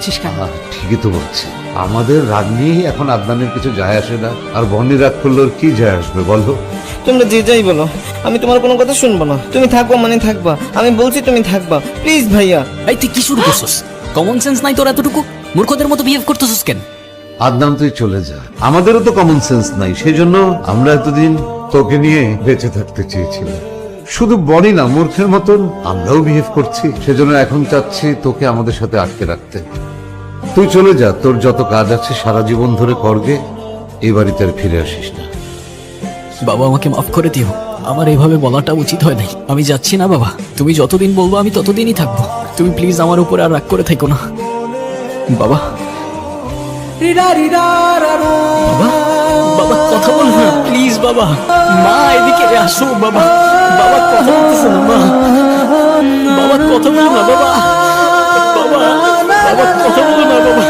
ঠিকই তো বলছি, আমাদের রাগ নিয়েই এখন আদনানের কিছু যায় আসে না, আর বনি রাগ করলে ওর কি যায় আসবে বলো? তোমরা যে যাই বলো, আমি তোমার কোনো কথা শুনবো না। তুমি থাকবা মানে থাকবা, আমি বলছি তুমি থাকবা, প্লিজ ভাইয়া। এই তুই কি শুরু করছিস? কমন সেন্স নাই তোর এতটুকু? মূর্খদের মতো বিহেভ করতেছিস কেন? আদনান তুই চলে যা, আমাদেরও তো কমন সেন্স নাই, সেই জন্য আমরা এতদিন তোকে নিয়ে বেঁচে থাকতে চেয়েছিলাম। শুধু বনি না, মূর্খের মতন আমরাও বিহেভ করছি, সেজন্য এখন চাচ্ছি তোকে আমাদের সাথে আটকে রাখতে। তুই চলে যা, তোর যত কাজ আছে সারা জীবন ধরে করগে, এই বাড়িতে আর ফিরে আসিস না। বাবা আমাকে মাফ করে দিও, আমার এইভাবে বলাটা উচিত হয় নাই। আমি যাচ্ছি না বাবা, তুমি যতদিন বলবো আমি ততদিনই থাকবো। তুমি প্লিজ আমার উপরে আর রাগ করে থেকো না বাবা। বাবা, বাবা কথা বল না প্লিজ বাবা। মা এদিকে আসো বাবা। বাবা কথা বলতেছে না মা। বাবা কথা বলো না বাবা। বাবা, বাবা কথা বলো না বাবা।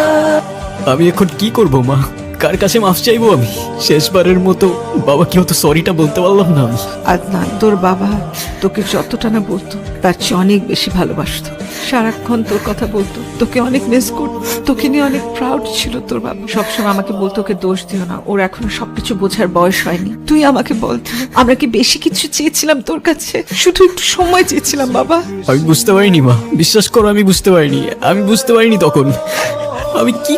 আমি এখন কি করব মা? কার কাছে মাফ চাইবো আমি? শেষবারের মতো বাবাকে হয়তো সরিটা বলতে পারলাম না আমি। আদনান, তোর বাবা তোকে যতটা না বলতো তার চেয়ে অনেক বেশি ভালোবাসতো। সারাক্ষণ তোর কথা বলতো, তোকে অনেক মিস করতো, তোকে নিয়ে অনেক প্রাউড ছিল তোর বাবা। সবসময় আমাকে বলতো ওকে দোষ দিও না, ওর এখনো সবকিছু বোঝার বয়স হয়নি। তুই আমাকে বল, আমরা কি বেশি কিছু চেয়েছিলাম তোর কাছে? শুধু একটু সময় চেয়েছিলাম বাবা। আমি বুঝতে পারিনি মা, বিশ্বাস করো আমি বুঝতে পারিনি। আমি বুঝতে পারিনি তখন আমি কি